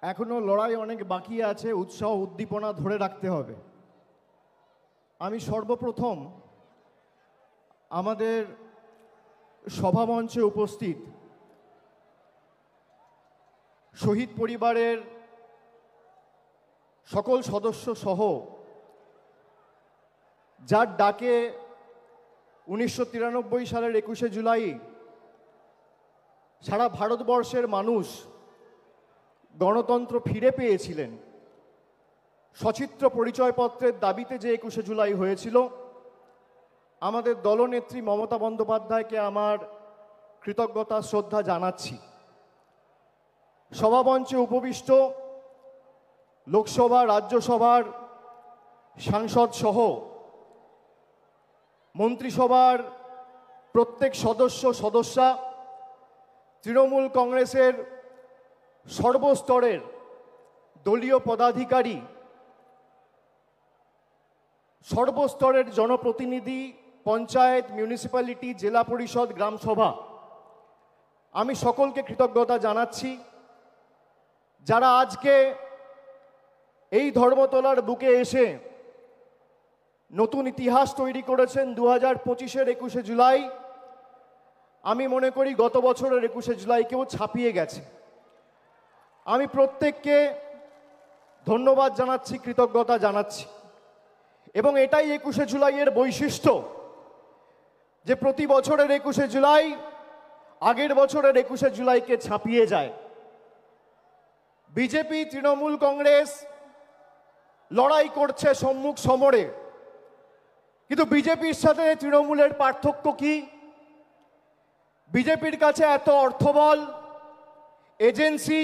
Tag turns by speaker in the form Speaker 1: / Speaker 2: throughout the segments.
Speaker 1: এখনো লড়াই অনেক বাকি আছে, উৎসাহ উদ্দীপনা ধরে রাখতে হবে। আমি সর্বপ্রথম আমাদের সভামঞ্চে উপস্থিত শহীদ পরিবারের সকল সদস্য সহ যার ডাকে 1993 সালের 21শে জুলাই সারা ভারতবর্ষের মানুষ গণতন্ত্র ফিরে পেয়েছিলেন, সচিত্র পরিচয়পত্রের দাবিতে যে 21শে জুলাই হয়েছিল, আমাদের দলনেত্রী মমতা বন্দ্যোপাধ্যায়কে আমার কৃতজ্ঞতা শ্রদ্ধা জানাচ্ছি। সভামঞ্চে উপবিষ্ট লোকসভা রাজ্যসভার সাংসদ সহ মন্ত্রিসভার প্রত্যেক সদস্যা, তৃণমূল কংগ্রেসের সর্বস্তরের দলীয় পদাধিকারী, সর্বস্তরের জনপ্রতিনিধি, পঞ্চায়েত, মিউনিসিপ্যালিটি, জেলা পরিষদ, গ্রামসভা, আমি সকলকে কৃতজ্ঞতা জানাচ্ছি যারা আজকে এই ধর্মতলার বুকে এসে নতুন ইতিহাস তৈরি করেছেন। 2025-এর 21শে জুলাই আমি মনে করি গত বছরের 21শে জুলাইকেও ছাপিয়ে গেছে। আমি প্রত্যেককে ধন্যবাদ জানাচ্ছি, কৃতজ্ঞতা জানাচ্ছি, এবং এটাই 21শে জুলাইয়ের বৈশিষ্ট্য যে প্রতি বছরের 21শে জুলাই আগের বছরের 21শে জুলাইকে ছাপিয়ে যায়। বিজেপি, তৃণমূল কংগ্রেস লড়াই করছে সম্মুখ সমরে, কিন্তু বিজেপির সাথে তৃণমূলের পার্থক্য কি? বিজেপির কাছে এত অর্থবল, এজেন্সি,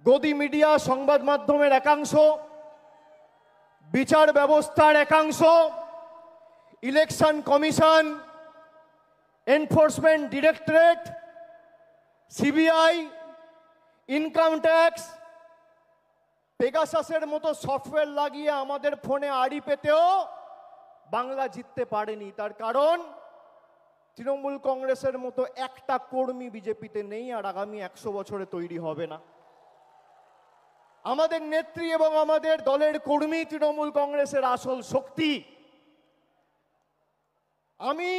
Speaker 1: গদি মিডিয়া, সংবাদ মাধ্যমের একাংশ, বিচার ব্যবস্থার একাংশ, election commission, enforcement directorate, CBI, income tax, পেগাসাসের মতো সফটওয়্যার লাগিয়ে আমাদের ফোনে আড়ি পেতেও বাংলা জিততে পারেনি। তার কারণ তৃণমূল কংগ্রেসের মতো একটা কর্মী বিজেপিতে নেই, আর আগামী 100 বছরে তৈরি হবে না। আমাদের নেত্রী এবং আমাদের দলের কর্মী তৃণমূল কংগ্রেসের আসল শক্তি। আমি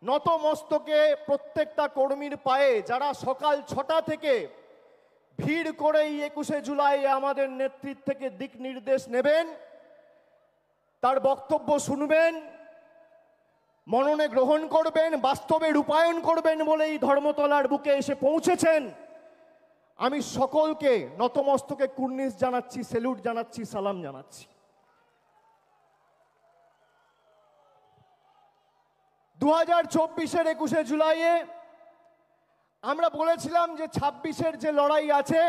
Speaker 1: নতমস্তকে প্রত্যেকটা কর্মীর পায়ে, যারা সকাল 6টা থেকে ভিড় করে এই 21শে জুলাই আমাদের নেতৃত্ব থেকে দিক নির্দেশ নেবেন, তার বক্তব্য শুনবেন, মননে গ্রহণ করবেন, বাস্তবে রূপায়ণ করবেন বলে এই ধর্মতলার বুকে এসে পৌঁছেছেন। আমি সকলকে নতমস্তকে কুর্নিশ জানাচ্ছি, স্যালুট জানাচ্ছি, সালাম জানাচ্ছি। 2024-এর 21শে জুলাইয়ে আমরা বলেছিলাম যে 26-এর যে লড়াই আছে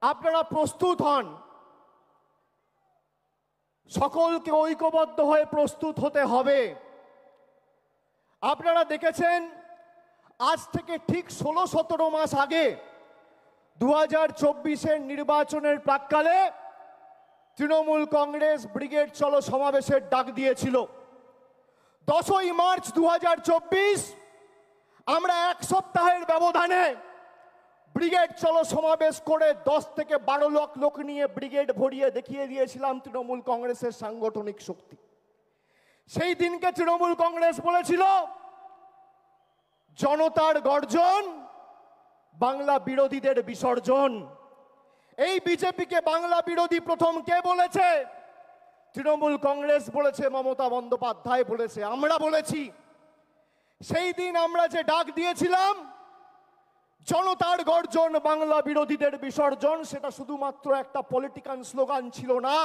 Speaker 1: আপনারা প্রস্তুত হন, সকলকে ঐক্যবদ্ধ হয়ে প্রস্তুত হতে হবে। আপনারা দেখেছেন আজ থেকে ঠিক 16-17 মাস আগে 2024-এর নির্বাচনের প্রাক্কালে তৃণমূল কংগ্রেস ব্রিগেড চলো সমাবেশের ডাক দিয়েছিল। 10ই মার্চ 2024 আমরা 1 সপ্তাহের ব্যবধানে ব্রিগেড চলো সমাবেশ করে 10 থেকে 12 লাখ লোক নিয়ে ব্রিগেড ভরিয়ে দেখিয়ে দিয়েছিলাম তৃণমূল কংগ্রেসের সাংগঠনিক শক্তি। সেই দিনকে তৃণমূল কংগ্রেস বলেছিল জনতার গর্জন, বাংলা বিরোধীদের বিসর্জন। এই বিজেপিকে বাংলা বিরোধী প্রথম কে বলেছে? তৃণমূল কংগ্রেস বলেছে, মমতা বন্দ্যোপাধ্যায় বলেছে, আমরা বলেছি। সেই দিন আমরা যে ডাক দিয়েছিলাম জনতার গর্জন, বাংলা বিরোধীদের বিসর্জন, সেটা শুধুমাত্র একটা পলিটিক্যাল স্লোগান ছিল না,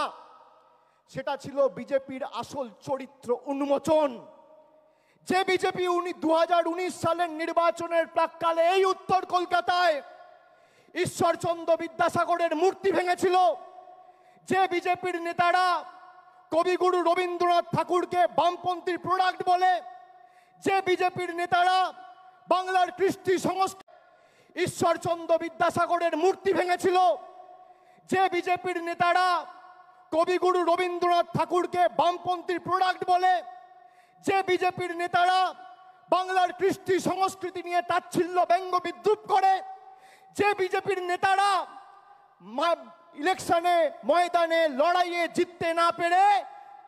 Speaker 1: সেটা ছিল বিজেপির আসল চরিত্র উন্মোচন। যে বিজেপি 2019 সালের নির্বাচনের প্রাক্কালে এই উত্তর কলকাতায় ঈশ্বরচন্দ্র বিদ্যাসাগরের মূর্তি ভেঙেছিল, যে বিজেপির নেতারা কবিগুরু রবীন্দ্রনাথ ঠাকুরকে বামপন্থী প্রোডাক্ট বলে, যে বিজেপির নেতারা বাংলার কৃষ্টি সংস্কৃতি ঈশ্বরচন্দ্র বিদ্যাসাগরের মূর্তি ভেঙেছিল, যে বিজেপির নেতারা কবিগুরু রবীন্দ্রনাথ ঠাকুরকে বামপন্থী প্রোডাক্ট বলে, যে বিজেপির নেতারা বাংলার কৃষ্টি সংস্কৃতি নিয়ে তাচ্ছিল্য ব্যঙ্গ বিদ্রুপ করে, যে বিজেপির নেতারা ইলেকশনে ময়দানে লড়াইয়ে জিততে না পেরে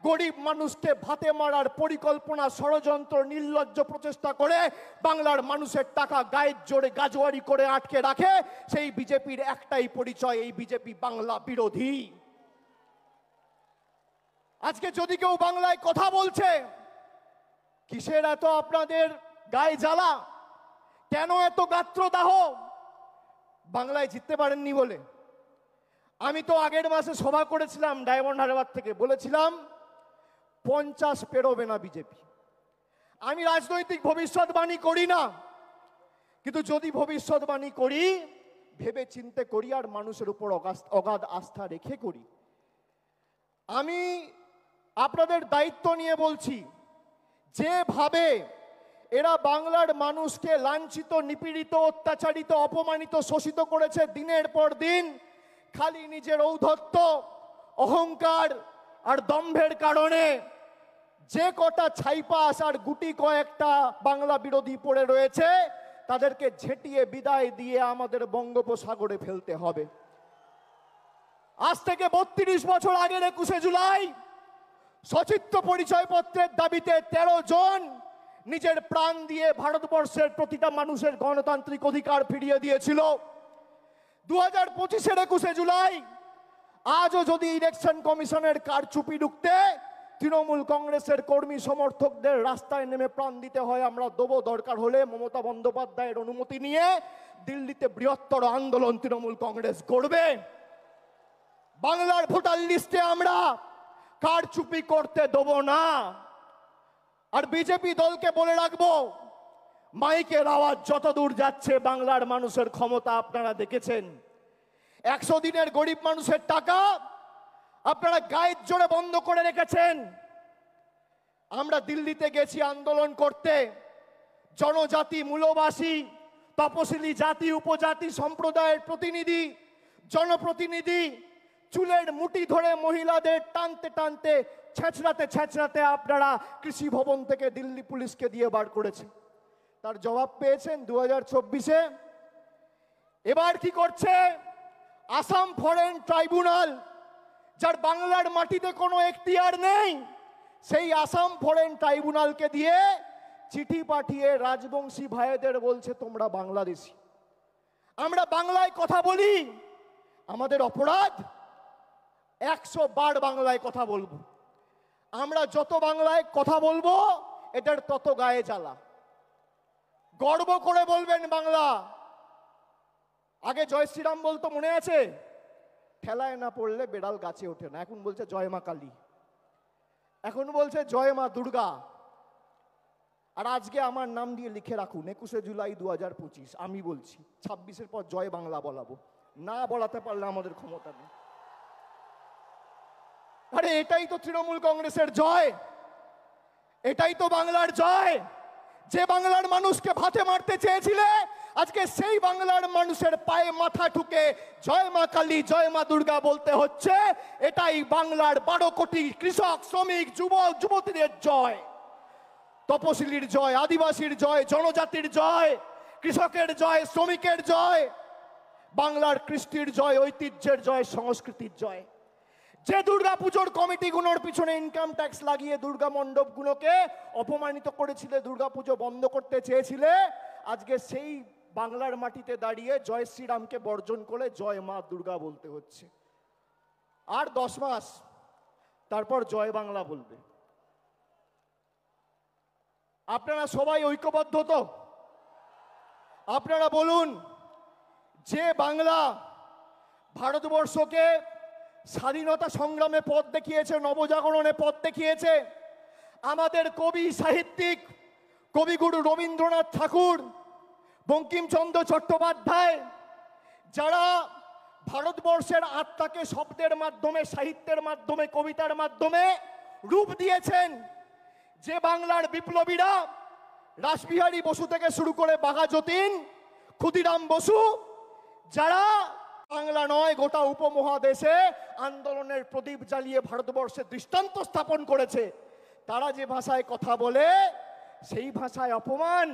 Speaker 1: গরিব মানুষকে ভাতে মারার পরিকল্পনা ষড়যন্ত্র নির্লজ্জ প্রচেষ্টা করে বাংলার মানুষের টাকা গায়ের জোরে গাজোয়ারি করে আটকে রাখে, সেই বিজেপির একটাই পরিচয়, এই বিজেপি বাংলা বিরোধী। আজকে যদি কেউ বাংলায় কথা বলছে, কিসের এত আপনাদের গায়ে জ্বালা, কেন এত গাত্রদাহ? বাংলায় জিততে পারেননি বলে। আমি তো আগের মাসে সভা করেছিলাম ডায়মন্ড হারবার থেকে, বলেছিলাম 50 পেরোবে না বিজেপি। আমি রাজনৈতিক ভবিষ্যৎবাণী করি না, কিন্তু যদি ভবিষ্যৎবাণী করি ভেবে চিন্তে করি আর মানুষের উপর অগাধ আস্থা রেখে করি। আমি আপনাদের দায়িত্ব নিয়ে বলছি, যেভাবে এরা বাংলার মানুষকে লাঞ্ছিত, নিপীড়িত, অত্যাচারিত, অপমানিত, শোষিত করেছে দিনের পর দিন, খালি নিজের ঔদ্ধত্য, অহংকার আর দম্ভের কারণে যে কটা ছাইপাস আর গুটি কয়েকটা বাংলা বিরোধী পড়ে রয়েছে, তাদেরকে ঝেঁটিয়ে বিদায় দিয়ে আমাদের বঙ্গোপসাগরে ফেলতে হবে। আজ থেকে 32 বছর আগের 21শে জুলাই সচিত্র পরিচয়পত্রের দাবিতে 13 জন নিজের প্রাণ দিয়ে ভারতবর্ষের প্রতিটা মানুষের গণতান্ত্রিক অধিকার ফিরিয়ে দিয়েছিল। 2025-এর 21শে জুলাই আজও যদি ইলেকশন কমিশনের কারচুপি রুখতে তৃণমূল কংগ্রেসের কর্মী সমর্থকদের রাস্তায় নেমে প্রাণ দিতে হয়, আমরা দেবো। দরকার হলে মমতা বন্দ্যোপাধ্যায়ের অনুমতি নিয়ে দিল্লিতে বৃহত্তর আন্দোলন তৃণমূল কংগ্রেস করবে। বাংলার ভোটার লিস্টে আমরা কারচুপি করতে দেবো না। আর বিজেপি দলকে বলে রাখবো, মাইকের আওয়াজ যত দূর যাচ্ছে, বাংলার মানুষের ক্ষমতা আপনারা দেখেছেন। 100 দিনের গরিব মানুষের টাকা আপনারা গায়ের জোরে বন্ধ করে রেখেছেন। আমরা দিল্লিতে গেছি আন্দোলন করতে, জনজাতি, মূলবাসী, তপশিলি জাতি, উপজাতি সম্প্রদায়ের প্রতিনিধি, জনপ্রতিনিধি চুলের মুঠি ধরে মহিলাদের টানতে টানতে, ছেঁচড়াতে ছেঁচড়াতে আপনারা কৃষি ভবন থেকে দিল্লি পুলিশকে দিয়ে বার করেছে। তার জবাব পেয়েছেন 2024-এ। এবার কি করছে আসাম ফরেন ট্রাইব্যুনাল, যার বাংলার মাটিতে কোনো এখতিয়ার নেই, সেই আসাম ফরেন ট্রাইব্যুনালকে দিয়ে চিঠি পাঠিয়ে রাজবংশী ভাইদের বলছে তোমরা বাংলাদেশি। আমরা বাংলায় কথা বলি, আমাদের অপরাধ 100 বার বাংলায় কথা বলবো। আমরা যত বাংলায় কথা বলবো এটার তত গায়ে জ্বালা। গর্ব করে বলবেন বাংলা। আগে জয় শ্রীরাম বলতো, মনে আছে? ঠেলায় না পড়লে বেড়াল গাছে ওঠে না। এখন বলছে জয় মা কালী, এখন বলছে জয় মা দুর্গা। আর আজকে আমার নাম দিয়ে লিখে রাখুন 21শে জুলাই 2025। আমি বলছি 26-এর পর জয় বাংলা বলাবো, না বলাতে পারলে আমাদের ক্ষমতা নেই। আরে এটাই তো তৃণমূল কংগ্রেসের জয়, এটাই তো বাংলার জয়। যে বাংলার মানুষকে ভাতে মারতে চেয়েছিলে, আজকে সেই বাংলার মানুষের পায়ে মাথা ঠুকে জয় মা কালী, জয় মা দুর্গা বলতে হচ্ছে। এটাই বাংলার 12 কোটি কৃষক, শ্রমিক, যুবক, যুবতীদের জয়, তপশিলির জয়, আদিবাসীর জয়, জনজাতির জয়, কৃষকের জয়, শ্রমিকের জয়, বাংলার কৃষ্টির জয়, ঐতিহ্যের জয়, সংস্কৃতির জয়। যে দুর্গাপুজোর কমিটিগুলোর পিছনে ইনকাম ট্যাক্স লাগিয়ে দুর্গা মণ্ডপগুলোকে অপমানিত করেছিলে, দুর্গাপুজো বন্ধ করতে চেয়েছিলে, আজকে সেই বাংলার মাটিতে দাঁড়িয়ে জয় শ্রীরামকে বর্জন করে জয় মা দুর্গা বলতে হচ্ছে। আর 10 মাস তারপর জয় বাংলা বলবে। আপনারা সবাই ঐক্যবদ্ধ তো? আপনারা বলুন, যে বাংলা ভারতবর্ষকে স্বাধীনতা সংগ্রামে পথ দেখিয়েছে, নবজাগরণে পথ দেখিয়েছে, আমাদের কবি, সাহিত্যিক, কবিগুরু রবীন্দ্রনাথ ঠাকুর, বঙ্কিমচন্দ্র চট্টোপাধ্যায়, যারা ভারতবর্ষের আত্মাকে শব্দের মাধ্যমে, সাহিত্যের মাধ্যমে, কবিতার মাধ্যমে রূপ দিয়েছেন, যে বাংলার বিপ্লবীরা রাসবিহারী বসু থেকে শুরু করে বাঘা যতীন, ক্ষুদিরাম বসু, যারা বাংলা নয় গোটা উপমহাদেশে আন্দোলনের প্রদীপ জ্বালিয়ে ভারতবর্ষে দৃষ্টান্ত স্থাপন করেছে, তারা যে ভাষায় কথা বলে সেই ভাষায় অপমান।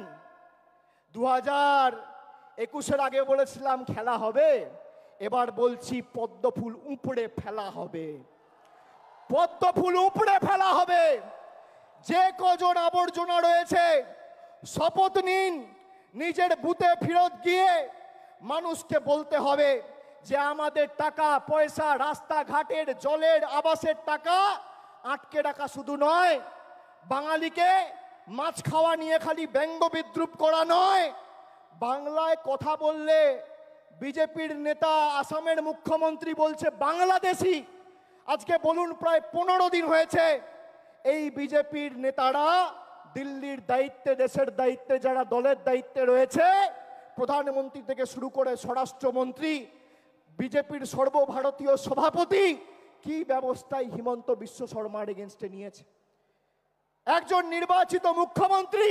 Speaker 1: 21-এর আগে বলেছিলাম খেলা হবে, এবার বলছি পদ্মফুল উপড়ে ফেলা হবে। পদ্মফুল উপড়ে ফেলা হবে। যে কজন আবর্জনা রয়েছে শপথ নিন, নিজের বুথে ফেরত গিয়ে মানুষকে বলতে হবে যে আমাদের টাকা পয়সা, রাস্তাঘাটের, জলের, আবাসের টাকা আটকে রাখা শুধু নয়, বাঙালিকে মাছ খাওয়া নিয়ে খালি ব্যঙ্গ বিদ্রুপ করা নয়, বাংলায় কথা বললে বিজেপির নেতা আসামের মুখ্যমন্ত্রী বলছে বাংলাদেশি। আজকে বলুন প্রায় 15 দিন হয়েছে এই বিজেপির নেতারা দিল্লির দায়িত্বে, দেশের দায়িত্বে, যারা দলের দায়িত্বে রয়েছে, প্রধানমন্ত্রী থেকে শুরু করে স্বরাষ্ট্রমন্ত্রী, বিজেপির সর্বভারতীয় সভাপতি, কি ব্যবস্থায় হিমন্ত বিশ্ব শর্মার এগেনস্টে নিয়েছে। একজন নির্বাচিত মুখ্যমন্ত্রী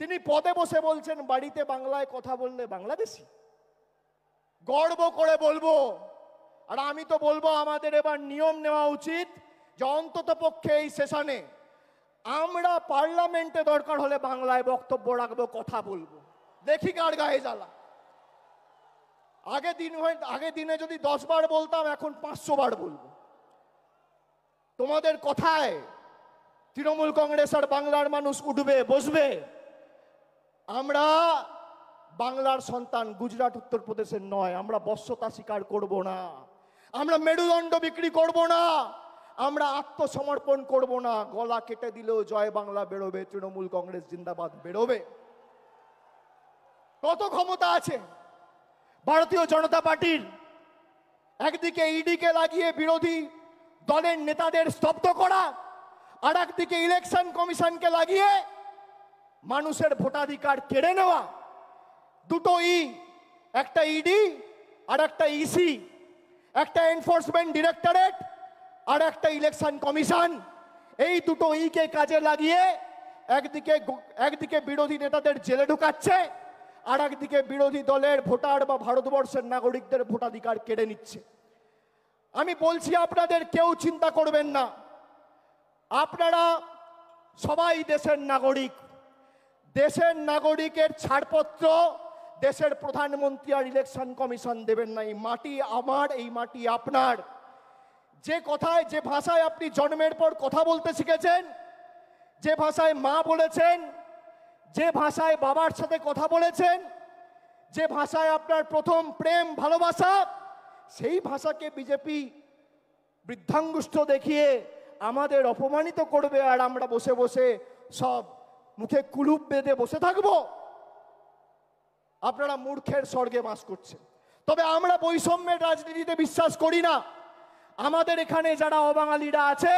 Speaker 1: তিনি পদে বসে বলছেন বাড়িতে বাংলায় কথা বললে বাংলাদেশি। গর্ব করে বলবো। আর আমি তো বলবো আমাদের এবার নিয়ম নেওয়া উচিত যে অন্তত পক্ষে এই সেশনে আমরা পার্লামেন্টে দরকার হলে বাংলায় বক্তব্য রাখবো, কথা বলবো, দেখি কার গায়ে জ্বালা। আগে দিনে যদি 10 বার বলতাম, এখন 500 বার বলবো। তোমাদের কথায় তৃণমূল কংগ্রেস আর বাংলার মানুষ উঠবে, বসবে। আমরা বাংলার সন্তান, গুজরাট উত্তরপ্রদেশের নয়। আমরা বশ্যতা স্বীকার করব না, আমরা মেরুদণ্ড বিক্রি করব না, আমরা আত্মসমর্পণ করব না। গলা কেটে দিলেও জয় বাংলা বেরোবে, তৃণমূল কংগ্রেস জিন্দাবাদ বেরোবে। কত ক্ষমতা আছে ভারতীয় জনতা পার্টির। একদিকে ইডিকে লাগিয়ে বিরোধী দলের নেতাদের স্তব্ধ করা, আর একদিকে ইলেকশন কমিশনকে লাগিয়ে মানুষের ভোটাধিকার কেড়ে নেওয়া। দুটো একটা ইডি আর একটা ইসি, একটা এনফোর্সমেন্ট ডিরেক্টরেট আর একটা ইলেকশন কমিশন। এই দুটো কে কাজে লাগিয়ে একদিকে বিরোধী নেতাদের জেলে ঢুকাচ্ছে, আর একদিকে বিরোধী দলের ভোটার বা ভারতবর্ষের নাগরিকদের ভোটাধিকার কেড়ে নিচ্ছে। আমি বলছি আপনাদের কেউ চিন্তা করবেন না, আপনারা সবাই দেশের নাগরিক। দেশের নাগরিকের ছাড়পত্র দেশের প্রধানমন্ত্রী আর ইলেকশন কমিশন দেবেন না। এই মাটি আমার, এই মাটি আপনার। যে ভাষায় আপনি জন্মের পর কথা বলতে শিখেছেন, যে ভাষায় মা বলেছেন, যে ভাষায় বাবার সাথে কথা বলেছেন, যে ভাষায় আপনার প্রথম প্রেম ভালোবাসা, সেই ভাষাকে বিজেপি বৃদ্ধাঙ্গুষ্ঠ দেখিয়ে আমাদের অপমানিত করবে, আর আমরা বসে বসে সব মুখে কুলুপ বেঁধে বসে থাকবো। আপনারা মূর্খের স্বর্গে বাস করছেন। তবে আমরা বৈষম্যের রাজনীতিতে বিশ্বাস করি না। আমাদের এখানে যারা অবাঙালিরা আছে,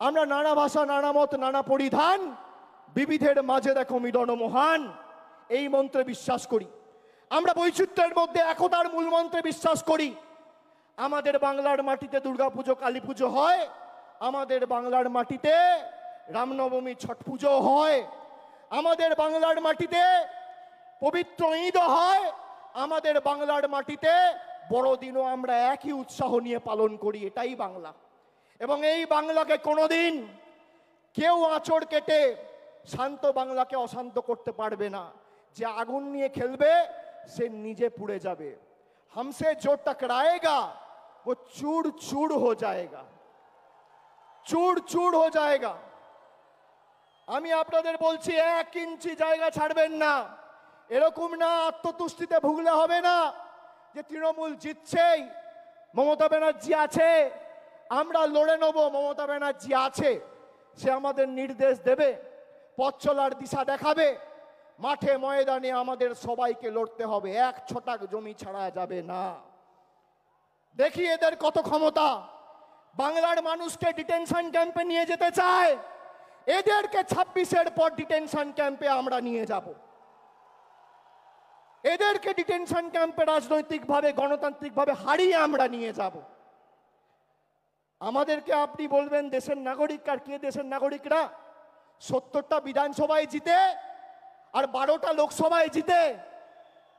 Speaker 1: আমরা নানা ভাষা, নানা মত, নানা পরিধান, বিবিধের মাঝে দেখো মিলন মহান, এই মন্ত্রে বিশ্বাস করি। আমরা বৈচিত্র্যের মধ্যে একতার মূল মন্ত্রে বিশ্বাস করি। আমাদের বাংলার মাটিতে দুর্গাপুজো, কালী পুজো হয়, আমাদের বাংলার মাটিতে রামনবমী, ছট পুজো হয়, আমাদের বাংলার মাটিতে পবিত্র ঈদও হয়, আমাদের বাংলার মাটিতে বড়দিনও আমরা একই উৎসাহ নিয়ে পালন করি। এটাই বাংলা। এবং এই বাংলাকে কোনোদিন কেউ আঁচড় কেটে শান্ত বাংলাকে অশান্ত করতে পারবে না। যে আগুন নিয়ে খেলবে সে নিজে পুড়ে যাবে। हमसे जो टकराएगा वो चूर चूर हो जाएगा, चूर चूर हो जाएगा। আমি আপনাদের বলছি 1 ইঞ্চি জায়গা ছাড়বেন না। এরকম না আত্মতুষ্টিতে ভুগলে হবে না যে তৃণমূল জিতছেই, মমতা ব্যানার্জি আছে, আমরা লড়ে নেব। মমতা ব্যানার্জি আছে, সে আমাদের নির্দেশ দেবে, পথ চলার দিশা দেখাবে। মাঠে ময়দানে আমাদের সবাইকে লড়তে হবে, 1 ছটাক জমি ছাড়া যাবে না। দেখি এদের কত ক্ষমতা। বাংলার মানুষকে ডিটেনশন ক্যাম্পে নিয়ে যেতে চায়, এদেরকে 26-এর পর ডিটেনশন ক্যাম্পে আমরা নিয়ে যাব। এদেরকে ডিটেনশন ক্যাম্পে রাজনৈতিকভাবে, গণতান্ত্রিকভাবে হারিয়ে আমরা নিয়ে যাব। আমাদেরকে আপনি বলবেন দেশের নাগরিক, আর কে দেশের নাগরিকরা? 70টা বিধানসভায় জিতে আর 12টা লোকসভায় জিতে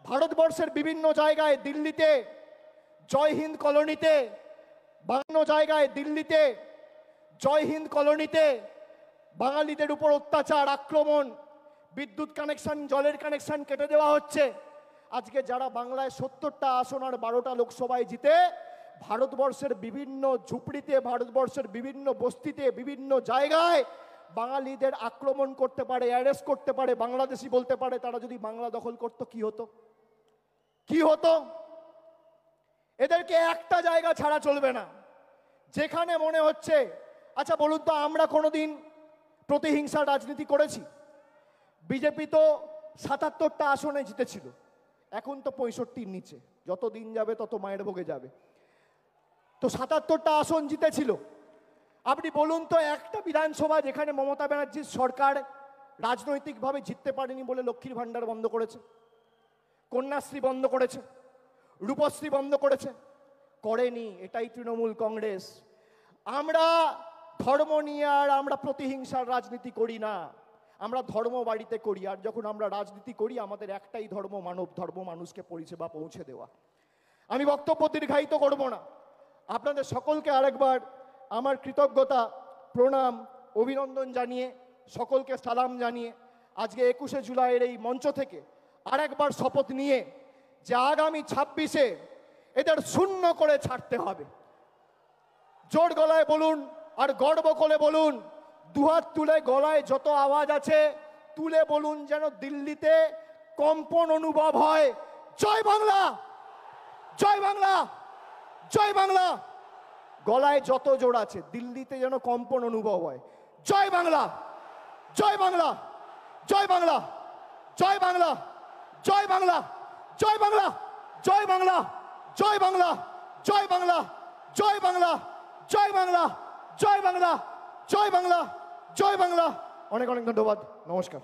Speaker 1: ভারতবর্ষের বিভিন্ন জায়গায়, দিল্লিতে জয় হিন্দ কলোনিতে, বিভিন্ন জায়গায় দিল্লিতে জয় হিন্দ কলোনিতে বাঙালিদের উপর অত্যাচার, আক্রমণ, বিদ্যুৎ কানেকশন, জলের কানেকশন কেটে দেওয়া হচ্ছে। আজকে যারা বাংলায় 70টা আসন আর 12টা লোকসভায় জিতে ভারতবর্ষের বিভিন্ন ঝুপড়িতে, ভারতবর্ষের বিভিন্ন বস্তিতে, বিভিন্ন জায়গায় বাঙালিদের আক্রমণ করতে পারে, অ্যারেস্ট করতে পারে, বাংলাদেশি বলতে পারে, তারা যদি বাংলা দখল করতো কি হতো? কি হতো? এদেরকে একটা জায়গা ছাড়া চলবে না, যেখানে মনে হচ্ছে। আচ্ছা বলুন তো, আমরা কোনোদিন প্রতিহিংসার রাজনীতি করেছি? বিজেপি তো 77টা আসনে জিতেছিল, এখন তো 65-র নিচে, যত দিন যাবে তত মায়ের ভোগে যাবে। তো 77টা আসন জিতেছিল। আপনি বলুন তো, একটা বিধানসভা যেখানে মমতা ব্যানার্জির সরকার রাজনৈতিকভাবে জিততে পারেনি বলে লক্ষ্মীর ভাণ্ডার বন্ধ করেছে, কন্যাশ্রী বন্ধ করেছে, রূপশ্রী বন্ধ করেছে? করেনি। এটাই তৃণমূল কংগ্রেস। আমরা ধর্ম নিয়ে আর আমরা প্রতিহিংসার রাজনীতি করি না, আমরা ধর্ম বাড়িতে করি। আর যখন আমরা রাজনীতি করি, আমাদের একটাই ধর্ম, মানব ধর্ম, মানুষকে পরিষেবা পৌঁছে দেওয়া। আমি বক্তব্য দীর্ঘায়িত করব না। আপনাদের সকলকে আরেকবার আমার কৃতজ্ঞতা, প্রণাম, অভিনন্দন জানিয়ে, সকলকে সালাম জানিয়ে আজকে 21শে জুলাইয়ের এই মঞ্চ থেকে আরেকবার শপথ নিয়ে যে আগামী 26-এ এদের শূন্য করে ছাড়তে হবে। জোর গলায় বলুন আর গর্ব করে বলুন, দুহাত তুলে গলায় যত আওয়াজ আছে তুলে বলুন, যেন দিল্লিতে কম্পন অনুভব হয়। জয় বাংলা, জয় বাংলা, জয় বাংলা। গলায় যত জোর আছে দিল্লিতে যেন কম্পন অনুভব হয়। জয় বাংলা, জয় বাংলা, জয় বাংলা, জয় বাংলা, জয় বাংলা, জয় বাংলা, জয় বাংলা, জয় বাংলা, জয় বাংলা, জয় বাংলা, জয় বাংলা, জয় বাংলা, জয় বাংলা, জয় বাংলা। অনেক অনেক ধন্যবাদ। নমস্কার।